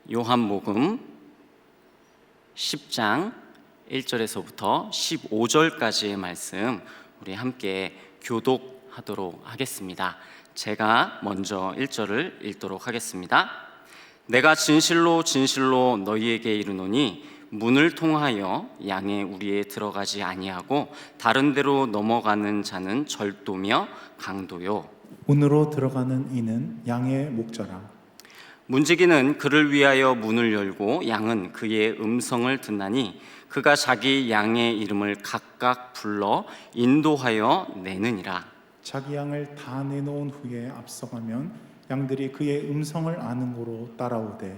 요한복음 10장 1절에서부터 15절까지의 말씀 우리 함께 교독하도록 하겠습니다. 제가 먼저 1절을 읽도록 하겠습니다. 내가 진실로 진실로 너희에게 이르노니 문을 통하여 양의 우리에 들어가지 아니하고 다른 데로 넘어가는 자는 절도며 강도요 문으로 들어가는 이는 양의 목자라. 문지기는 그를 위하여 문을 열고 양은 그의 음성을 듣나니 그가 자기 양의 이름을 각각 불러 인도하여 내느니라. 자기 양을 다 내놓은 후에 앞서가면 양들이 그의 음성을 아는 고로 따라오되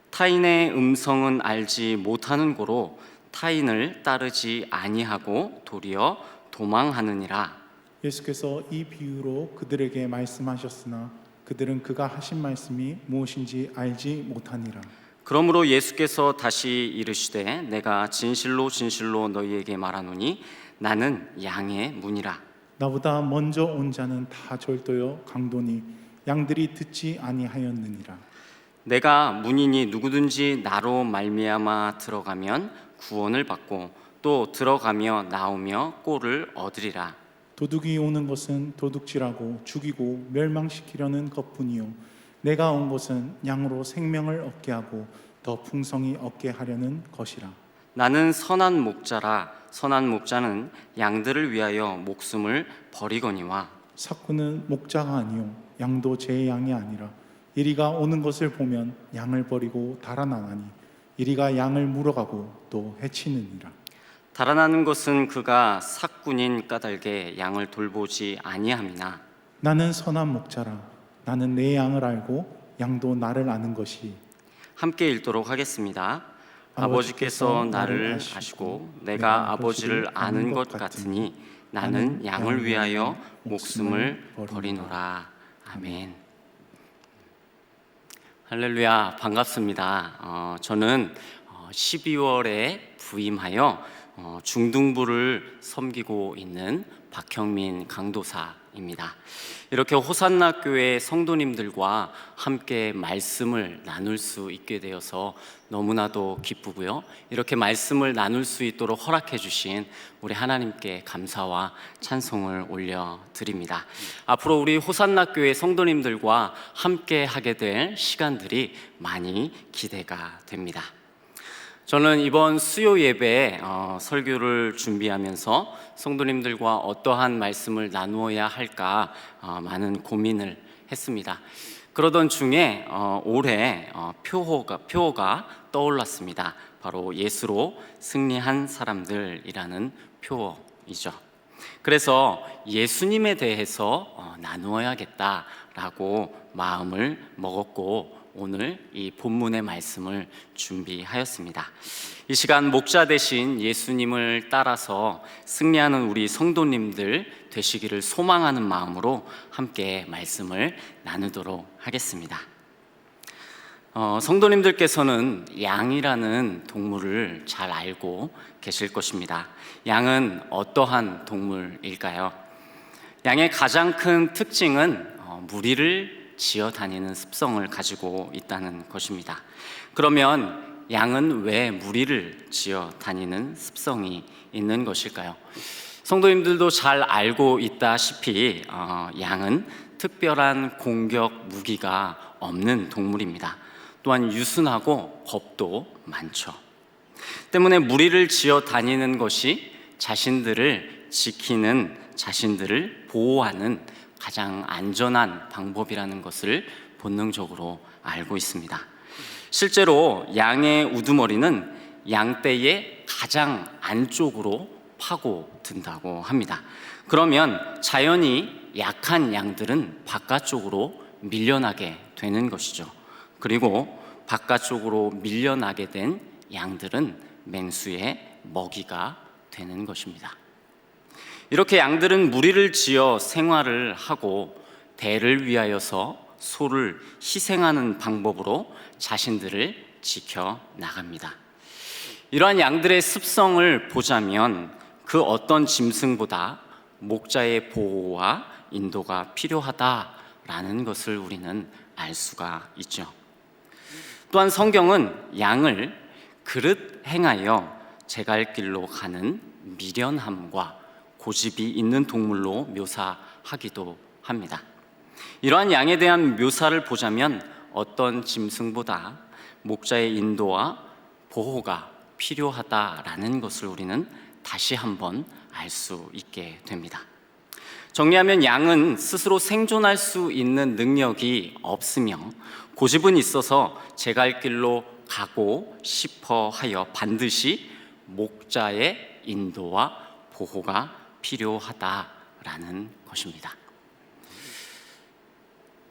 타인의 음성은 알지 못하는 고로 타인을 따르지 아니하고 도리어 도망하느니라. 예수께서 이 비유로 그들에게 말씀하셨으나 그들은 그가 하신 말씀이 무엇인지 알지 못하니라. 그러므로 예수께서 다시 이르시되 내가 진실로 진실로 너희에게 말하노니 나는 양의 문이라. 나보다 먼저 온 자는 다 절도요 강도니 양들이 듣지 아니하였느니라. 내가 문이니 누구든지 나로 말미암아 들어가면 구원을 받고 또 들어가며 나오며 꼴을 얻으리라. 도둑이 오는 것은 도둑질하고 죽이고 멸망시키려는 것뿐이요 내가 온 것은 양으로 생명을 얻게 하고 더 풍성히 얻게 하려는 것이라. 나는 선한 목자라. 선한 목자는 양들을 위하여 목숨을 버리거니와 삭구는 목자가 아니요 양도 제 양이 아니라 이리가 오는 것을 보면 양을 버리고 달아나나니 이리가 양을 물어가고 또 해치느니라. 달아나는 것은 그가 삭군인 까닭에 양을 돌보지 아니함이나 나는 선한 목자라. 나는 내 양을 알고 양도 나를 아는 것이. 함께 읽도록 하겠습니다. 아버지께서 나를 아시고 내가 아버지를 아는 것 같으니 나는 양을 위하여 목숨을 버리노라. 아멘. 할렐루야, 반갑습니다. 저는 12월에 부임하여 중등부를 섬기고 있는 박형민 강도사입니다. 이렇게 호산나 교회 성도님들과 함께 말씀을 나눌 수 있게 되어서 너무나도 기쁘고요. 이렇게 말씀을 나눌 수 있도록 허락해 주신 우리 하나님께 감사와 찬송을 올려드립니다. 앞으로 우리 호산나 교회 성도님들과 함께 하게 될 시간들이 많이 기대가 됩니다. 저는 이번 수요 예배에 설교를 준비하면서 성도님들과 어떠한 말씀을 나누어야 할까 많은 고민을 했습니다. 그러던 중에 올해 표어가 떠올랐습니다. 바로 예수로 승리한 사람들이라는 표어이죠. 그래서 예수님에 대해서 나누어야겠다라고 마음을 먹었고 오늘 이 본문의 말씀을 준비하였습니다. 이 시간 목자 되신 예수님을 따라서 승리하는 우리 성도님들 되시기를 소망하는 마음으로 함께 말씀을 나누도록 하겠습니다. 성도님들께서는 양이라는 동물을 잘 알고 계실 것입니다. 양은 어떠한 동물일까요? 양의 가장 큰 특징은 무리를 지어 다니는 습성을 가지고 있다는 것입니다. 그러면 양은 왜 무리를 지어 다니는 습성이 있는 것일까요? 성도님들도 잘 알고 있다시피 양은 특별한 공격 무기가 없는 동물입니다. 또한 유순하고 겁도 많죠. 때문에 무리를 지어 다니는 것이 자신들을 지키는, 자신들을 보호하는 가장 안전한 방법이라는 것을 본능적으로 알고 있습니다. 실제로 양의 우두머리는 양떼의 가장 안쪽으로 파고든다고 합니다. 그러면 자연히 약한 양들은 바깥쪽으로 밀려나게 되는 것이죠. 그리고 바깥쪽으로 밀려나게 된 양들은 맹수의 먹이가 되는 것입니다. 이렇게 양들은 무리를 지어 생활을 하고 대를 위하여서 소를 희생하는 방법으로 자신들을 지켜 나갑니다. 이러한 양들의 습성을 보자면 그 어떤 짐승보다 목자의 보호와 인도가 필요하다라는 것을 우리는 알 수가 있죠. 또한 성경은 양을 그릇 행하여 제갈 길로 가는 미련함과 고집이 있는 동물로 묘사하기도 합니다. 이러한 양에 대한 묘사를 보자면 어떤 짐승보다 목자의 인도와 보호가 필요하다라는 것을 우리는 다시 한번 알 수 있게 됩니다. 정리하면 양은 스스로 생존할 수 있는 능력이 없으며 고집은 있어서 제갈 길로 가고 싶어 하여 반드시 목자의 인도와 보호가 필요하다라는 것입니다.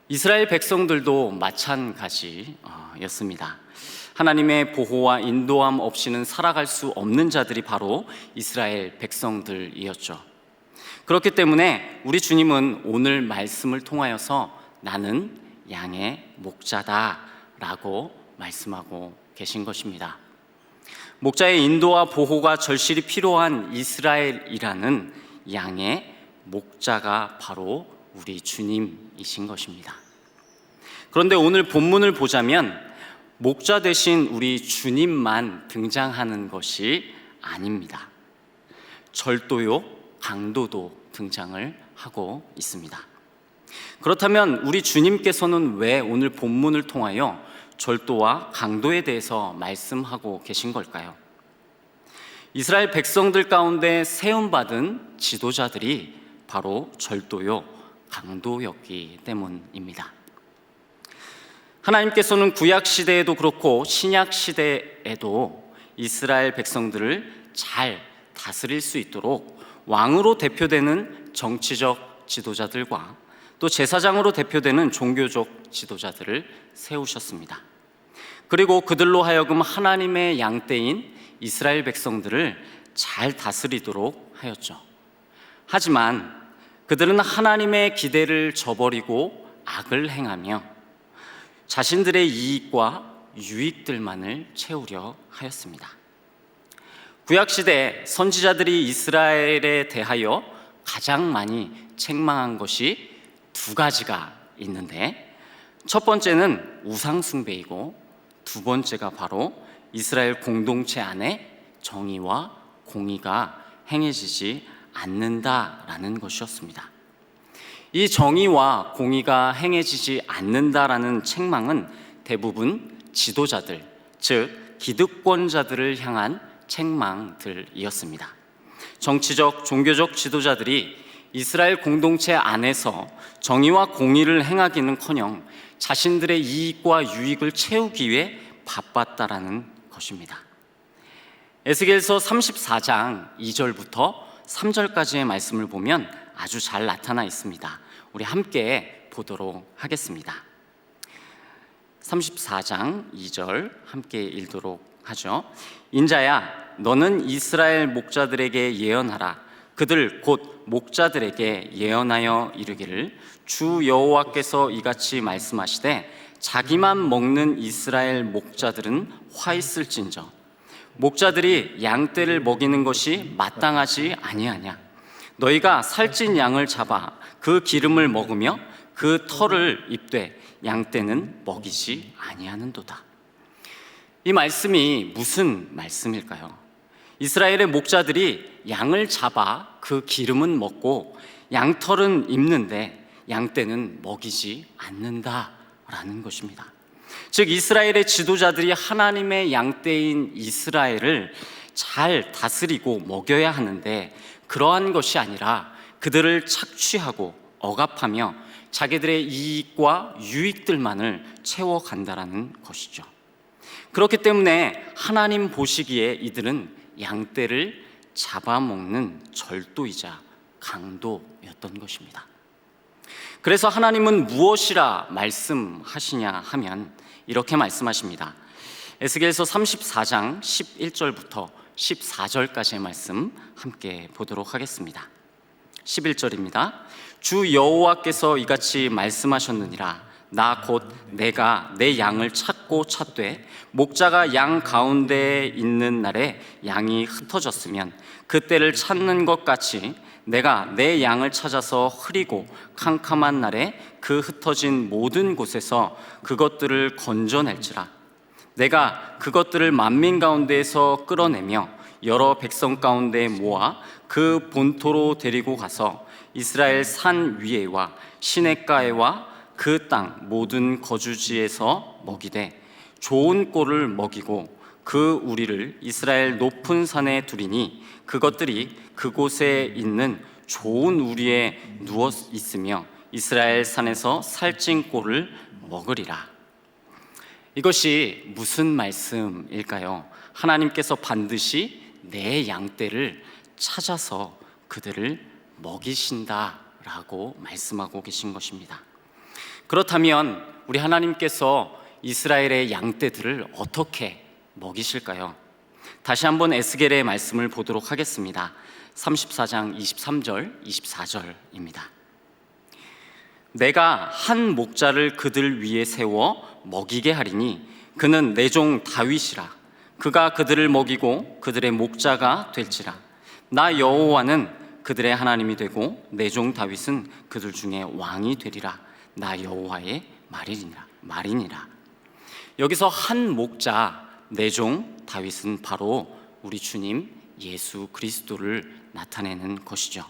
이스라엘 백성들도 마찬가지였습니다. 하나님의 보호와 인도함 없이는 살아갈 수 없는 자들이 바로 이스라엘 백성들이었죠. 그렇기 때문에 우리 주님은 오늘 말씀을 통하여서 나는 양의 목자다라고 말씀하고 계신 것입니다. 목자의 인도와 보호가 절실히 필요한 이스라엘이라는 양의 목자가 바로 우리 주님이신 것입니다. 그런데 오늘 본문을 보자면 목자 대신 우리 주님만 등장하는 것이 아닙니다. 절도요, 강도도 등장을 하고 있습니다. 그렇다면 우리 주님께서는 왜 오늘 본문을 통하여 절도와 강도에 대해서 말씀하고 계신 걸까요? 이스라엘 백성들 가운데 세움받은 지도자들이 바로 절도요, 강도였기 때문입니다. 하나님께서는 구약 시대에도 그렇고 신약 시대에도 이스라엘 백성들을 잘 다스릴 수 있도록 왕으로 대표되는 정치적 지도자들과 또 제사장으로 대표되는 종교적 지도자들을 세우셨습니다. 그리고 그들로 하여금 하나님의 양떼인 이스라엘 백성들을 잘 다스리도록 하였죠. 하지만 그들은 하나님의 기대를 저버리고 악을 행하며 자신들의 이익과 유익들만을 채우려 하였습니다. 구약시대 선지자들이 이스라엘에 대하여 가장 많이 책망한 것이 두 가지가 있는데, 첫 번째는 우상숭배이고 두 번째가 바로 이스라엘 공동체 안에 정의와 공의가 행해지지 않는다라는 것이었습니다. 이 정의와 공의가 행해지지 않는다라는 책망은 대부분 지도자들, 즉 기득권자들을 향한 책망들이었습니다. 정치적, 종교적 지도자들이 이스라엘 공동체 안에서 정의와 공의를 행하기는커녕 자신들의 이익과 유익을 채우기 위해 바빴다라는 것입니다. 에스겔서 34장 2절부터 3절까지의 말씀을 보면 아주 잘 나타나 있습니다. 우리 함께 보도록 하겠습니다. 34장 2절 함께 읽도록 하죠. 인자야, 너는 이스라엘 목자들에게 예언하라. 그들 곧 목자들에게 예언하여 이르기를 주 여호와께서 이같이 말씀하시되 자기만 먹는 이스라엘 목자들은 화 있을진저 목자들이 양떼를 먹이는 것이 마땅하지 아니하냐. 너희가 살찐 양을 잡아 그 기름을 먹으며 그 털을 입되 양떼는 먹이지 아니하는도다. 이 말씀이 무슨 말씀일까요? 이스라엘의 목자들이 양을 잡아 그 기름은 먹고 양털은 입는데 양떼는 먹이지 않는다라는 것입니다. 즉 이스라엘의 지도자들이 하나님의 양떼인 이스라엘을 잘 다스리고 먹여야 하는데 그러한 것이 아니라 그들을 착취하고 억압하며 자기들의 이익과 유익들만을 채워간다라는 것이죠. 그렇기 때문에 하나님 보시기에 이들은 양떼를 잡아먹는 절도이자 강도였던 것입니다. 그래서 하나님은 무엇이라 말씀하시냐 하면 이렇게 말씀하십니다. 에스겔서 34장 11절부터 14절까지의 말씀 함께 보도록 하겠습니다. 11절입니다. 주 여호와께서 이같이 말씀하셨느니라. 나 곧 내가 내 양을 찾고 찾되 목자가 양 가운데에 있는 날에 양이 흩어졌으면 그때를 찾는 것 같이 내가 내 양을 찾아서 흐리고 캄캄한 날에 그 흩어진 모든 곳에서 그것들을 건져낼지라. 내가 그것들을 만민 가운데에서 끌어내며 여러 백성 가운데 모아 그 본토로 데리고 가서 이스라엘 산 위에와 시냇가에와 그 땅 모든 거주지에서 먹이되 좋은 꼴을 먹이고 그 우리를 이스라엘 높은 산에 두리니 그것들이 그곳에 있는 좋은 우리에 누워 있으며 이스라엘 산에서 살찐 꼴을 먹으리라. 이것이 무슨 말씀일까요? 하나님께서 반드시 내 양떼를 찾아서 그들을 먹이신다라고 말씀하고 계신 것입니다. 그렇다면 우리 하나님께서 이스라엘의 양떼들을 어떻게 먹이실까요? 다시 한번 에스겔의 말씀을 보도록 하겠습니다. 34장 23절, 24절입니다. 내가 한 목자를 그들 위에 세워 먹이게 하리니 그는 내 종 다윗이라. 그가 그들을 먹이고 그들의 목자가 될지라. 나 여호와는 그들의 하나님이 되고 내 종 다윗은 그들 중에 왕이 되리라. 나 여호와의 말이니라. 여기서 한 목자, 내 종 다윗은 바로 우리 주님 예수 그리스도를 나타내는 것이죠.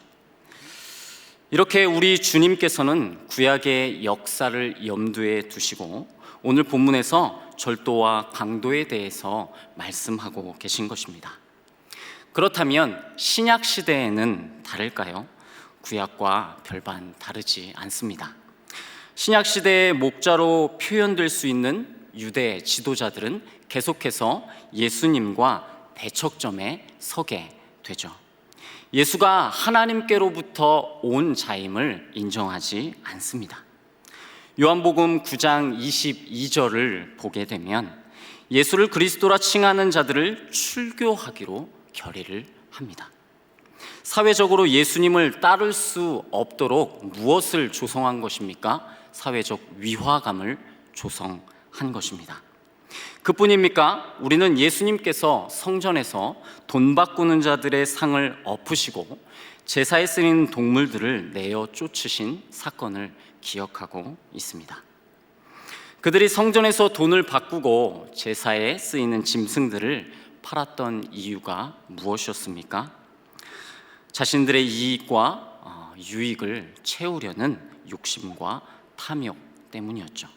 이렇게 우리 주님께서는 구약의 역사를 염두에 두시고 오늘 본문에서 절도와 강도에 대해서 말씀하고 계신 것입니다. 그렇다면 신약 시대에는 다를까요? 구약과 별반 다르지 않습니다. 신약 시대의 목자로 표현될 수 있는 유대 지도자들은 계속해서 예수님과 대척점에 서게 되죠. 예수가 하나님께로부터 온 자임을 인정하지 않습니다. 요한복음 9장 22절을 보게 되면 예수를 그리스도라 칭하는 자들을 출교하기로 결의를 합니다. 사회적으로 예수님을 따를 수 없도록 무엇을 조성한 것입니까? 사회적 위화감을 조성한 것입니다. 그뿐입니까? 우리는 예수님께서 성전에서 돈 바꾸는 자들의 상을 엎으시고 제사에 쓰이는 동물들을 내어 쫓으신 사건을 기억하고 있습니다. 그들이 성전에서 돈을 바꾸고 제사에 쓰이는 짐승들을 팔았던 이유가 무엇이었습니까? 자신들의 이익과 유익을 채우려는 욕심과 탐욕 때문이었죠.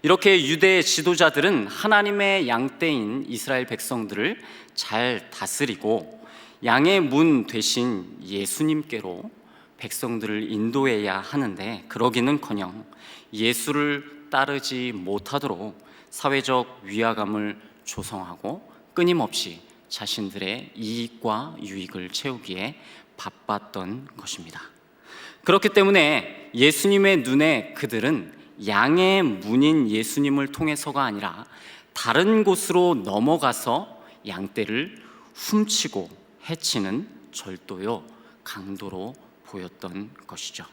이렇게 유대 지도자들은 하나님의 양떼인 이스라엘 백성들을 잘 다스리고 양의 문 되신 예수님께로 백성들을 인도해야 하는데 그러기는커녕 예수를 따르지 못하도록 사회적 위화감을 조성하고 끊임없이 자신들의 이익과 유익을 채우기에 바빴던 것입니다. 그렇기 때문에 예수님의 눈에 그들은 양의 문인 예수님을 통해서가 아니라 다른 곳으로 넘어가서 양떼를 훔치고 해치는 절도요, 강도로 보였던 것이죠.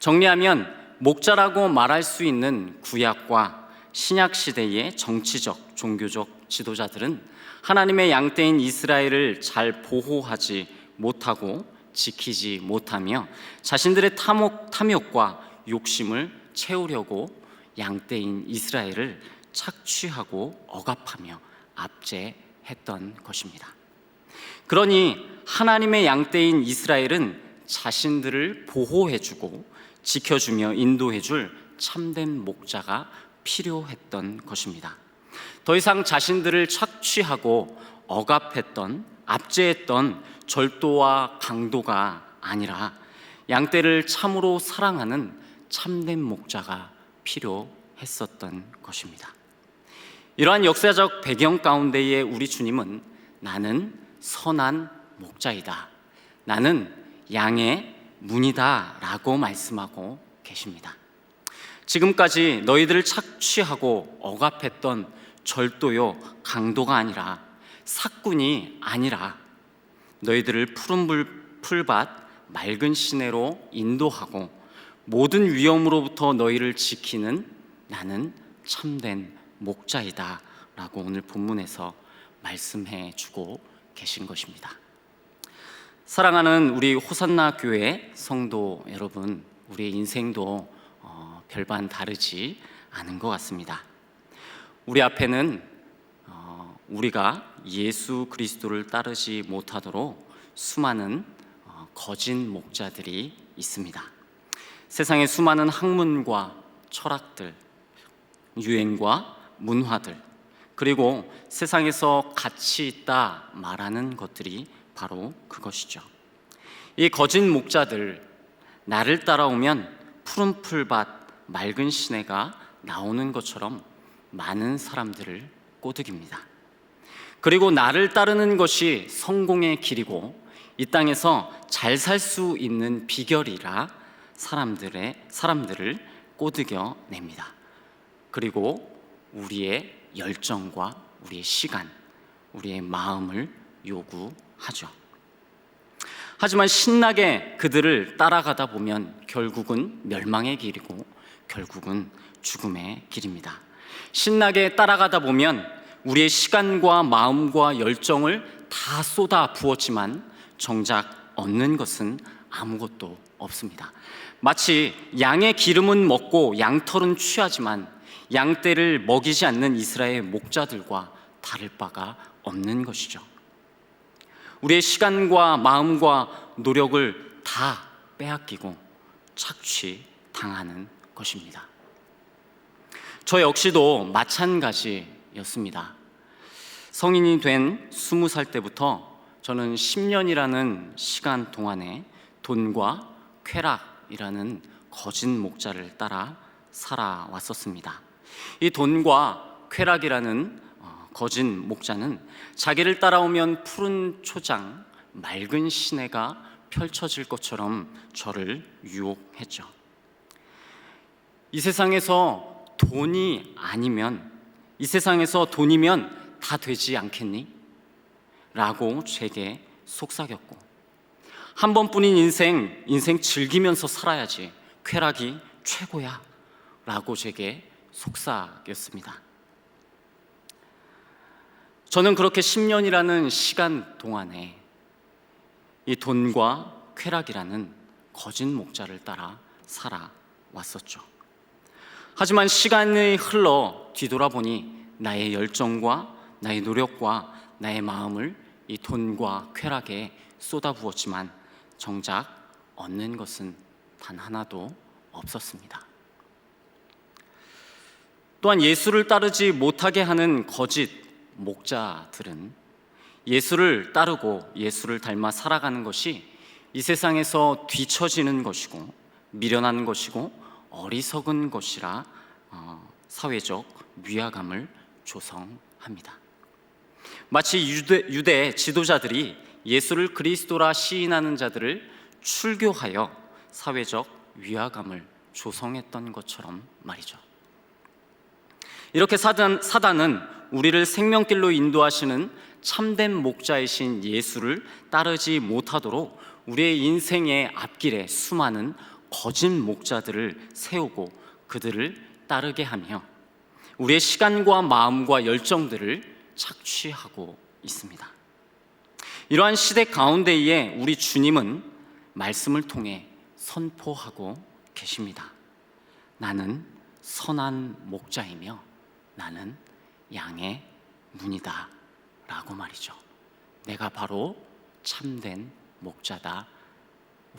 정리하면 목자라고 말할 수 있는 구약과 신약 시대의 정치적, 종교적 지도자들은 하나님의 양떼인 이스라엘을 잘 보호하지 못하고 지키지 못하며 자신들의 탐욕과 욕심을 채우려고 양떼인 이스라엘을 착취하고 억압하며 압제했던 것입니다. 그러니 하나님의 양떼인 이스라엘은 자신들을 보호해주고 지켜주며 인도해줄 참된 목자가 필요했던 것입니다. 더 이상 자신들을 착취하고 억압했던, 압제했던 절도와 강도가 아니라 양떼를 참으로 사랑하는 참된 목자가 필요했었던 것입니다. 이러한 역사적 배경 가운데에 우리 주님은 나는 선한 목자이다, 나는 양의 문이다 라고 말씀하고 계십니다. 지금까지 너희들을 착취하고 억압했던 절도요, 강도가 아니라 사꾼이 아니라 너희들을 푸른 풀밭 맑은 시내로 인도하고 모든 위험으로부터 너희를 지키는 나는 참된 목자이다 라고 오늘 본문에서 말씀해 주고 계신 것입니다. 사랑하는 우리 호산나 교회 성도 여러분, 우리의 인생도 별반 다르지 않은 것 같습니다. 우리 앞에는 우리가 예수 그리스도를 따르지 못하도록 수많은 거짓 목자들이 있습니다. 세상에 수많은 학문과 철학들, 유행과 문화들, 그리고 세상에서 가치 있다 말하는 것들이 바로 그것이죠. 이 거짓 목자들, 나를 따라오면 푸른 풀밭, 맑은 시내가 나오는 것처럼 많은 사람들을 꼬드깁니다. 그리고 나를 따르는 것이 성공의 길이고 이 땅에서 잘 살 수 있는 비결이라 사람들을 꼬드겨 냅니다. 그리고 우리의 열정과 우리의 시간, 우리의 마음을 요구하죠. 하지만 신나게 그들을 따라가다 보면 결국은 멸망의 길이고 결국은 죽음의 길입니다. 신나게 따라가다 보면 우리의 시간과 마음과 열정을 다 쏟아 부었지만 정작 얻는 것은 아무것도 없습니다. 마치 양의 기름은 먹고 양털은 취하지만 양떼를 먹이지 않는 이스라엘 목자들과 다를 바가 없는 것이죠. 우리의 시간과 마음과 노력을 다 빼앗기고 착취당하는 것입니다. 저 역시도 마찬가지였습니다. 성인이 된 20살 때부터 저는 10년이라는 시간 동안에 돈과 쾌락이라는 거짓 목자를 따라 살아왔었습니다. 이 돈과 쾌락이라는 거짓 목자는 자기를 따라오면 푸른 초장, 맑은 시내가 펼쳐질 것처럼 저를 유혹했죠. 이 세상에서 돈이면 다 되지 않겠니? 라고 제게 속삭였고, 한 번뿐인 인생 즐기면서 살아야지, 쾌락이 최고야 라고 제게 속삭였습니다. 저는 그렇게 10년이라는 시간 동안에 이 돈과 쾌락이라는 거짓 목자를 따라 살아왔었죠. 하지만 시간이 흘러 뒤돌아보니 나의 열정과 나의 노력과 나의 마음을 이 돈과 쾌락에 쏟아부었지만 정작 얻는 것은 단 하나도 없었습니다. 또한 예수를 따르지 못하게 하는 거짓 목자들은 예수를 따르고 예수를 닮아 살아가는 것이 이 세상에서 뒤처지는 것이고 미련한 것이고 어리석은 것이라 사회적 위화감을 조성합니다. 마치 유대 지도자들이 예수를 그리스도라 시인하는 자들을 출교하여 사회적 위화감을 조성했던 것처럼 말이죠. 이렇게 사단은 우리를 생명길로 인도하시는 참된 목자이신 예수를 따르지 못하도록 우리의 인생의 앞길에 수많은 거짓 목자들을 세우고 그들을 따르게 하며 우리의 시간과 마음과 열정들을 착취하고 있습니다. 이러한 시대 가운데에 우리 주님은 말씀을 통해 선포하고 계십니다. 나는 선한 목자이며 나는 양의 문이다 라고 말이죠. 내가 바로 참된 목자다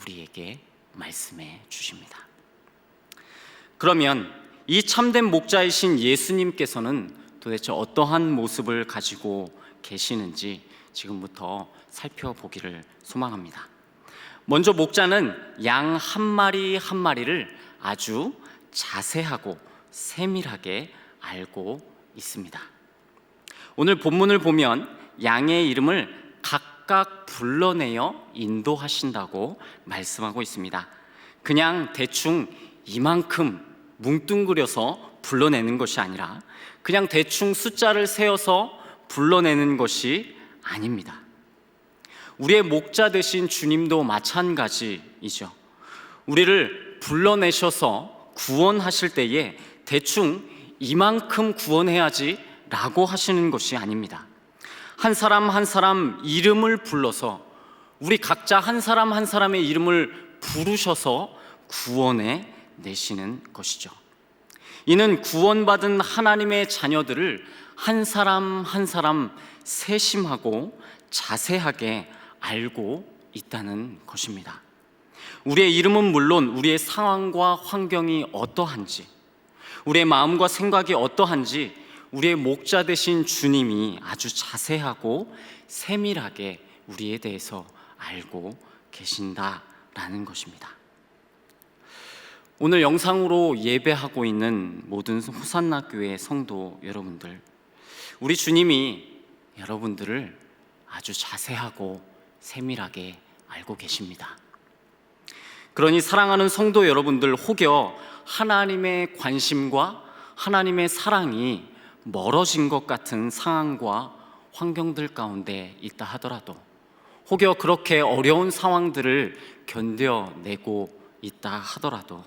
우리에게 말씀해 주십니다. 그러면 이 참된 목자이신 예수님께서는 도대체 어떠한 모습을 가지고 계시는지 지금부터 살펴보기를 소망합니다. 먼저 목자는 양 한 마리 한 마리를 아주 자세하고 세밀하게 알고 있습니다. 오늘 본문을 보면 양의 이름을 각각 불러내어 인도하신다고 말씀하고 있습니다. 그냥 대충 이만큼 뭉뚱그려서 불러내는 것이 아니라 그냥 대충 숫자를 세어서 불러내는 것이 아닙니다. 우리의 목자 되신 주님도 마찬가지이죠. 우리를 불러내셔서 구원하실 때에 대충 이만큼 구원해야지 라고 하시는 것이 아닙니다. 한 사람 한 사람 이름을 불러서 우리 각자 한 사람 한 사람의 이름을 부르셔서 구원해 내시는 것이죠. 이는 구원받은 하나님의 자녀들을 한 사람 한 사람 세심하고 자세하게 알고 있다는 것입니다. 우리의 이름은 물론 우리의 상황과 환경이 어떠한지, 우리의 마음과 생각이 어떠한지 우리의 목자 되신 주님이 아주 자세하고 세밀하게 우리에 대해서 알고 계신다라는 것입니다. 오늘 영상으로 예배하고 있는 모든 호산나 교회 성도 여러분들, 우리 주님이 여러분들을 아주 자세하고 세밀하게 알고 계십니다. 그러니 사랑하는 성도 여러분들, 혹여 하나님의 관심과 하나님의 사랑이 멀어진 것 같은 상황과 환경들 가운데 있다 하더라도, 혹여 그렇게 어려운 상황들을 견뎌내고 있다 하더라도,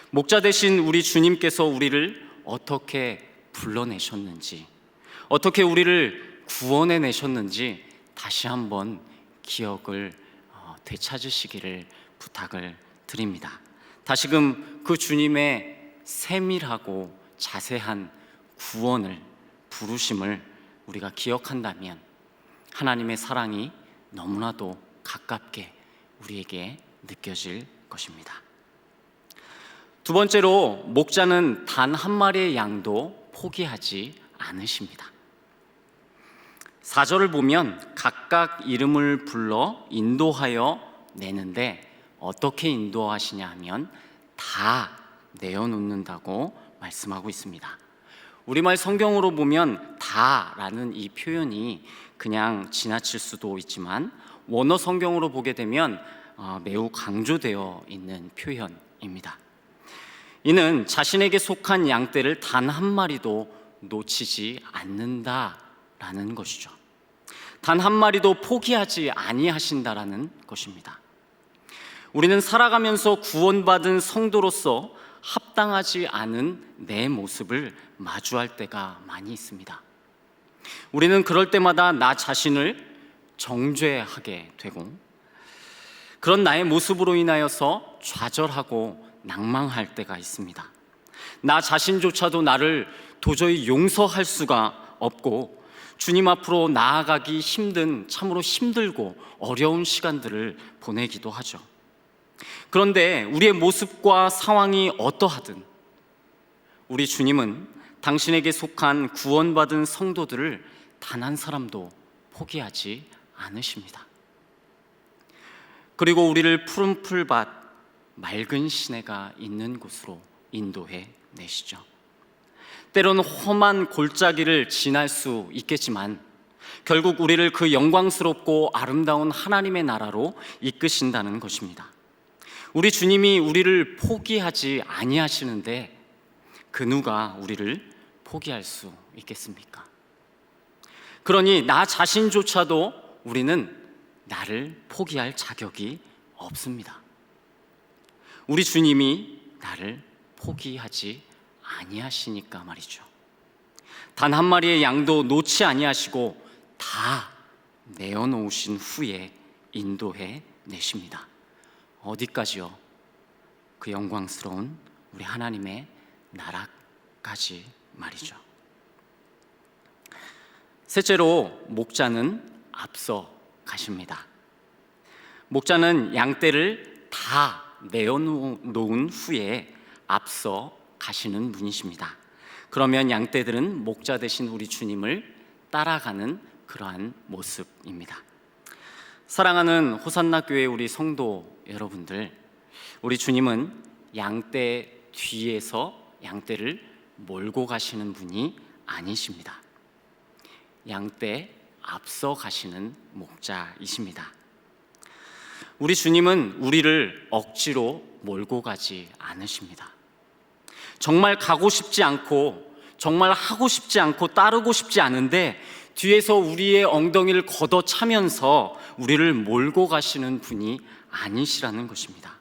목자 되신 우리 주님께서 우리를 어떻게 불러내셨는지, 어떻게 우리를 구원해 내셨는지 다시 한번 기억을 되찾으시기를 부탁을 드립니다. 다시금 그 주님의 세밀하고 자세한 구원을, 부르심을 우리가 기억한다면 하나님의 사랑이 너무나도 가깝게 우리에게 느껴질 것입니다. 두 번째로, 목자는 단 한 마리의 양도 포기하지 않으십니다. 4절을 보면 각각 이름을 불러 인도하여 내는데, 어떻게 인도하시냐 하면 다 내어놓는다고 말씀하고 있습니다. 우리말 성경으로 보면 다라는 이 표현이 그냥 지나칠 수도 있지만, 원어 성경으로 보게 되면 매우 강조되어 있는 표현입니다. 이는 자신에게 속한 양떼를 단 한 마리도 놓치지 않는다라는 것이죠. 단 한 마리도 포기하지 아니하신다라는 것입니다. 우리는 살아가면서 구원받은 성도로서 합당하지 않은 내 모습을 마주할 때가 많이 있습니다. 우리는 그럴 때마다 나 자신을 정죄하게 되고, 그런 나의 모습으로 인하여서 좌절하고 낭망할 때가 있습니다. 나 자신조차도 나를 도저히 용서할 수가 없고, 주님 앞으로 나아가기 힘든, 참으로 힘들고 어려운 시간들을 보내기도 하죠. 그런데 우리의 모습과 상황이 어떠하든 우리 주님은 당신에게 속한 구원받은 성도들을 단 한 사람도 포기하지 않으십니다. 그리고 우리를 푸른 풀밭, 맑은 시내가 있는 곳으로 인도해 내시죠. 때로는 험한 골짜기를 지날 수 있겠지만 결국 우리를 그 영광스럽고 아름다운 하나님의 나라로 이끄신다는 것입니다. 우리 주님이 우리를 포기하지 아니하시는데 그 누가 우리를 포기할 수 있겠습니까? 그러니 나 자신조차도 우리는 나를 포기할 자격이 없습니다. 우리 주님이 나를 포기하지 아니하시니까 말이죠. 단 한 마리의 양도 놓지 아니하시고 다 내어놓으신 후에 인도해 내십니다. 어디까지요? 그 영광스러운 우리 하나님의 나라까지 말이죠. 셋째로, 목자는 앞서 가십니다. 목자는 양떼를 다 내어놓은 후에 앞서 가시는 분이십니다. 그러면 양떼들은 목자 되신 우리 주님을 따라가는 그러한 모습입니다. 사랑하는 호산나 교회 우리 성도 여러분들, 우리 주님은 양떼 뒤에서 양떼를 몰고 가시는 분이 아니십니다. 양떼 앞서 가시는 목자이십니다. 우리 주님은 우리를 억지로 몰고 가지 않으십니다. 정말 가고 싶지 않고, 정말 하고 싶지 않고 따르고 싶지 않은데 뒤에서 우리의 엉덩이를 걷어차면서 우리를 몰고 가시는 분이 아니시라는 것입니다.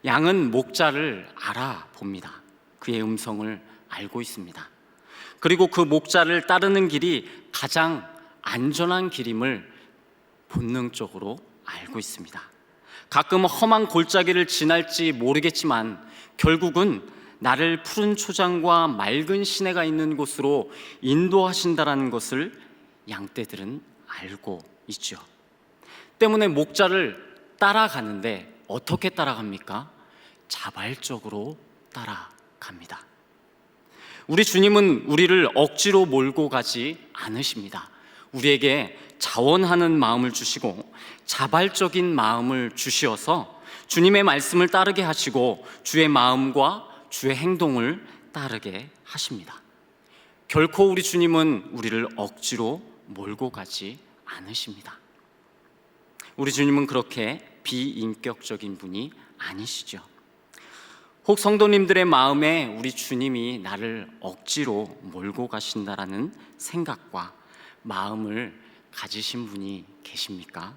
양은 목자를 알아봅니다. 그의 음성을 알고 있습니다. 그리고 그 목자를 따르는 길이 가장 안전한 길임을 본능적으로 알고 있습니다. 가끔 험한 골짜기를 지날지 모르겠지만 결국은 나를 푸른 초장과 맑은 시내가 있는 곳으로 인도하신다라는 것을 양떼들은 알고 있죠. 때문에 목자를 따라가는데 어떻게 따라갑니까? 자발적으로 따라갑니다. 우리 주님은 우리를 억지로 몰고 가지 않으십니다. 우리에게 자원하는 마음을 주시고 자발적인 마음을 주시어서 주님의 말씀을 따르게 하시고 주의 마음과 주의 행동을 따르게 하십니다. 결코 우리 주님은 우리를 억지로 몰고 가지 않으십니다. 우리 주님은 그렇게 비인격적인 분이 아니시죠. 혹 성도님들의 마음에 우리 주님이 나를 억지로 몰고 가신다라는 생각과 마음을 가지신 분이 계십니까?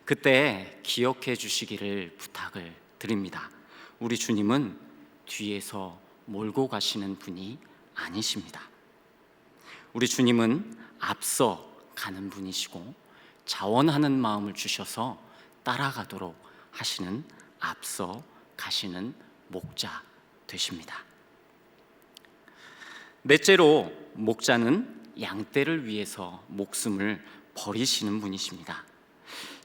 그때 기억해 주시기를 부탁을 드립니다. 우리 주님은 뒤에서 몰고 가시는 분이 아니십니다. 우리 주님은 앞서 가는 분이시고 자원하는 마음을 주셔서 따라가도록 하시는 앞서 가시는 목자 되십니다. 넷째로 목자는 양떼를 위해서 목숨을 버리시는 분이십니다.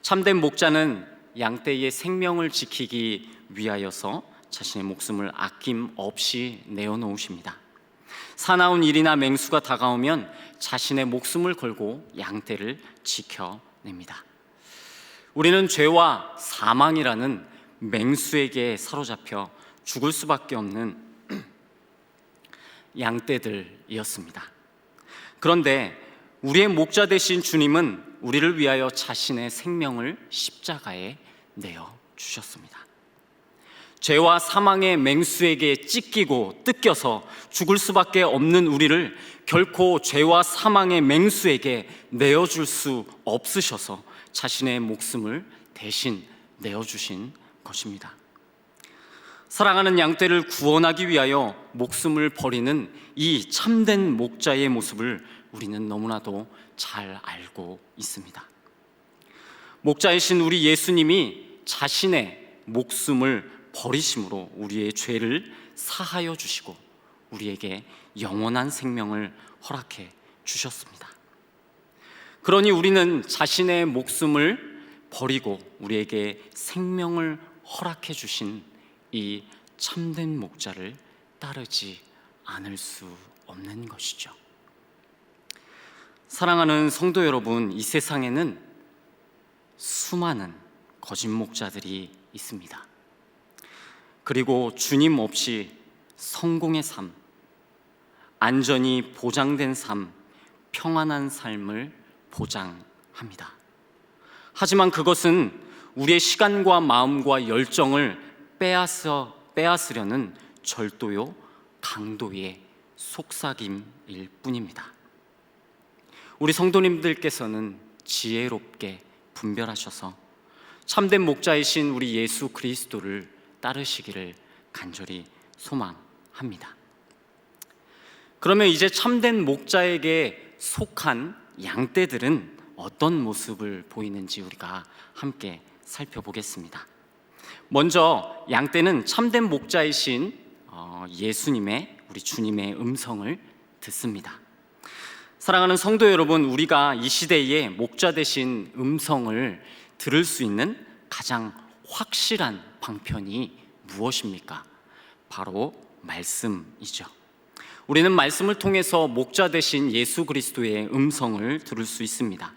참된 목자는 양떼의 생명을 지키기 위하여서 자신의 목숨을 아낌없이 내어놓으십니다. 사나운 일이나 맹수가 다가오면 자신의 목숨을 걸고 양떼를 지켜냅니다. 우리는 죄와 사망이라는 맹수에게 사로잡혀 죽을 수밖에 없는 양떼들이었습니다. 그런데 우리의 목자 되신 주님은 우리를 위하여 자신의 생명을 십자가에 내어주셨습니다. 죄와 사망의 맹수에게 찢기고 뜯겨서 죽을 수밖에 없는 우리를 결코 죄와 사망의 맹수에게 내어줄 수 없으셔서 자신의 목숨을 대신 내어주신 것입니다. 사랑하는 양떼를 구원하기 위하여 목숨을 버리는 이 참된 목자의 모습을 우리는 너무나도 잘 알고 있습니다. 목자이신 우리 예수님이 자신의 목숨을 버리심으로 우리의 죄를 사하여 주시고 우리에게 영원한 생명을 허락해 주셨습니다. 그러니 우리는 자신의 목숨을 버리고 우리에게 생명을 허락해 주신 이 참된 목자를 따르지 않을 수 없는 것이죠. 사랑하는 성도 여러분, 이 세상에는 수많은 거짓 목자들이 있습니다. 그리고 주님 없이 성공의 삶, 안전이 보장된 삶, 평안한 삶을 보장합니다. 하지만 그것은 우리의 시간과 마음과 열정을 빼앗으려는 절도요, 강도의 속삭임일 뿐입니다. 우리 성도님들께서는 지혜롭게 분별하셔서 참된 목자이신 우리 예수 그리스도를 따르시기를 간절히 소망합니다. 그러면 이제 참된 목자에게 속한 양떼들은 어떤 모습을 보이는지 우리가 함께 살펴보겠습니다. 먼저 양떼는 참된 목자이신 예수님의, 우리 주님의 음성을 듣습니다. 사랑하는 성도 여러분, 우리가 이 시대에 목자 되신 음성을 들을 수 있는 가장 확실한 방편이 무엇입니까? 바로 말씀이죠. 우리는 말씀을 통해서 목자 되신 예수 그리스도의 음성을 들을 수 있습니다.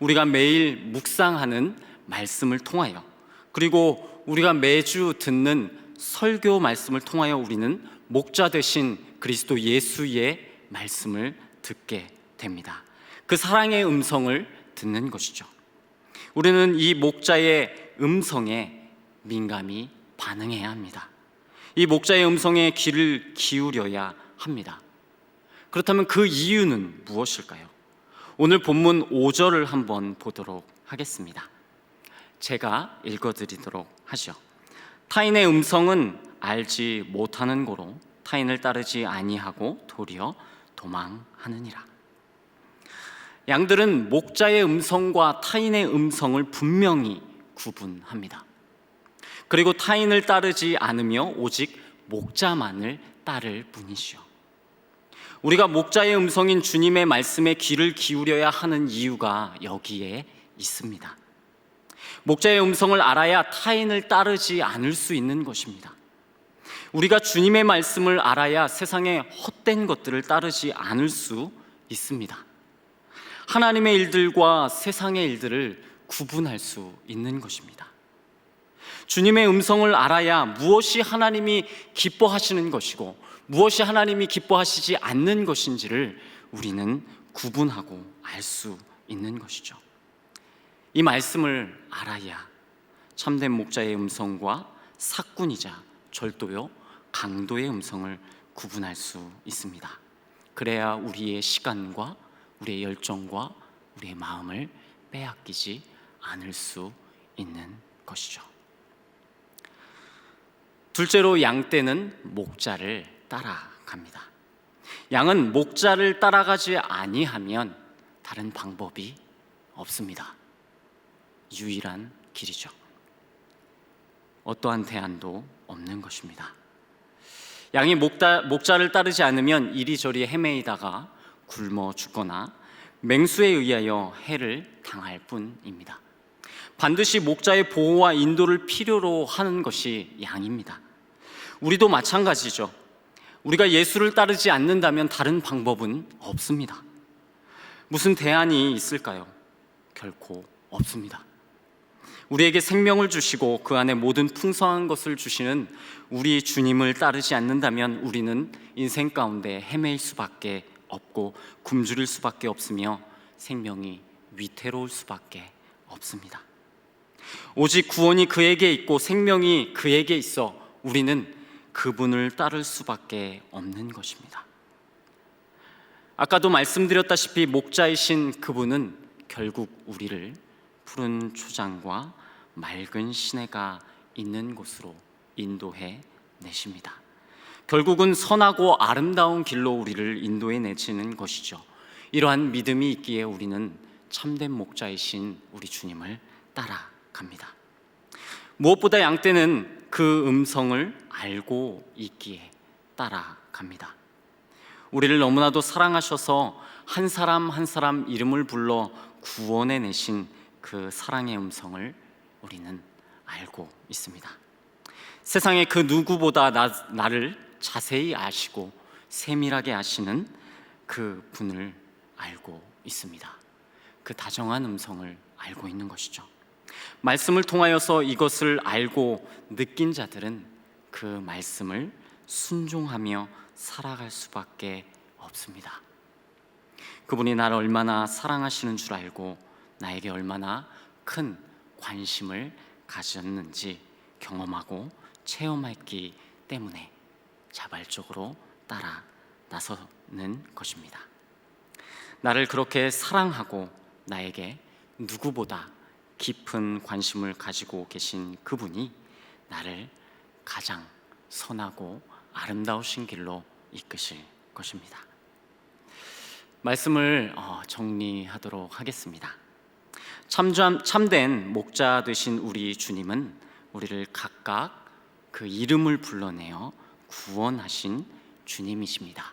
우리가 매일 묵상하는 말씀을 통하여, 그리고 우리가 매주 듣는 설교 말씀을 통하여 우리는 목자 되신 그리스도 예수의 말씀을 듣게 됩니다. 그 사랑의 음성을 듣는 것이죠. 우리는 이 목자의 음성에 민감히 반응해야 합니다. 이 목자의 음성에 귀를 기울여야 합니다. 그렇다면 그 이유는 무엇일까요? 오늘 본문 5절을 한번 보도록 하겠습니다. 제가 읽어드리도록 하죠. 타인의 음성은 알지 못하는 고로 타인을 따르지 아니하고 도리어 도망하느니라. 양들은 목자의 음성과 타인의 음성을 분명히 구분합니다. 그리고 타인을 따르지 않으며 오직 목자만을 따를 뿐이시오. 우리가 목자의 음성인 주님의 말씀에 귀를 기울여야 하는 이유가 여기에 있습니다. 목자의 음성을 알아야 타인을 따르지 않을 수 있는 것입니다. 우리가 주님의 말씀을 알아야 세상의 헛된 것들을 따르지 않을 수 있습니다. 하나님의 일들과 세상의 일들을 구분할 수 있는 것입니다. 주님의 음성을 알아야 무엇이 하나님이 기뻐하시는 것이고 무엇이 하나님이 기뻐하시지 않는 것인지를 우리는 구분하고 알 수 있는 것이죠. 이 말씀을 알아야 참된 목자의 음성과 사꾼이자 절도요 강도의 음성을 구분할 수 있습니다. 그래야 우리의 시간과 우리의 열정과 우리의 마음을 빼앗기지 않을 수 있는 것이죠. 둘째로 양떼는 목자를 따라갑니다. 양은 목자를 따라가지 아니하면 다른 방법이 없습니다. 유일한 길이죠. 어떠한 대안도 없는 것입니다. 양이 목자를 따르지 않으면 이리저리 헤매이다가 굶어 죽거나 맹수에 의하여 해를 당할 뿐입니다. 반드시 목자의 보호와 인도를 필요로 하는 것이 양입니다. 우리도 마찬가지죠. 우리가 예수를 따르지 않는다면 다른 방법은 없습니다. 무슨 대안이 있을까요? 결코 없습니다. 우리에게 생명을 주시고 그 안에 모든 풍성한 것을 주시는 우리 주님을 따르지 않는다면 우리는 인생 가운데 헤매일 수밖에 없고 굶주릴 수밖에 없으며 생명이 위태로울 수밖에 없습니다. 오직 구원이 그에게 있고 생명이 그에게 있어 우리는 그분을 따를 수밖에 없는 것입니다. 아까도 말씀드렸다시피 목자이신 그분은 결국 우리를 푸른 초장과 맑은 시내가 있는 곳으로 인도해 내십니다. 결국은 선하고 아름다운 길로 우리를 인도해 내시는 것이죠. 이러한 믿음이 있기에 우리는 참된 목자이신 우리 주님을 따라갑니다. 무엇보다 양떼는 그 음성을 알고 있기에 따라갑니다. 우리를 너무나도 사랑하셔서 한 사람 한 사람 이름을 불러 구원해 내신 그 사랑의 음성을 우리는 알고 있습니다. 세상에 그 누구보다 나를 자세히 아시고 세밀하게 아시는 그 분을 알고 있습니다. 그 다정한 음성을 알고 있는 것이죠. 말씀을 통하여서 이것을 알고 느낀 자들은 그 말씀을 순종하며 살아갈 수밖에 없습니다. 그분이 나를 얼마나 사랑하시는 줄 알고 나에게 얼마나 큰 관심을 가졌는지 경험하고 체험했기 때문에 자발적으로 따라 나서는 것입니다. 나를 그렇게 사랑하고 나에게 누구보다 깊은 관심을 가지고 계신 그분이 나를 가장 선하고 아름다우신 길로 이끄실 것입니다. 말씀을 정리하도록 하겠습니다. 참된 목자 되신 우리 주님은 우리를 각각 그 이름을 불러내어 구원하신 주님이십니다.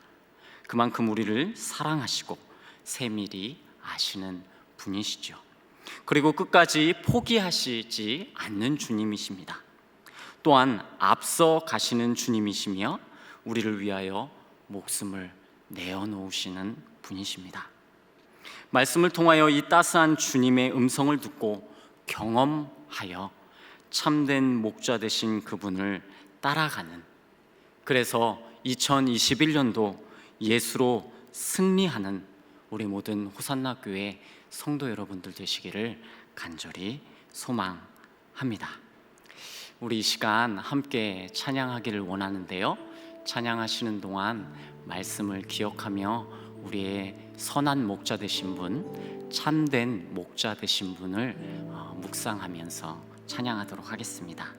그만큼 우리를 사랑하시고 세밀히 아시는 분이시죠. 그리고 끝까지 포기하시지 않는 주님이십니다. 또한 앞서 가시는 주님이시며 우리를 위하여 목숨을 내어놓으시는 분이십니다. 말씀을 통하여 이 따스한 주님의 음성을 듣고 경험하여 참된 목자 되신 그분을 따라가는, 그래서 2021년도 예수로 승리하는 우리 모든 호산나 교회 성도 여러분들 되시기를 간절히 소망합니다. 우리 이 시간 함께 찬양하기를 원하는데요, 찬양하시는 동안 말씀을 기억하며 우리의 선한 목자 되신 분, 참된 목자 되신 분을 묵상하면서 찬양하도록 하겠습니다.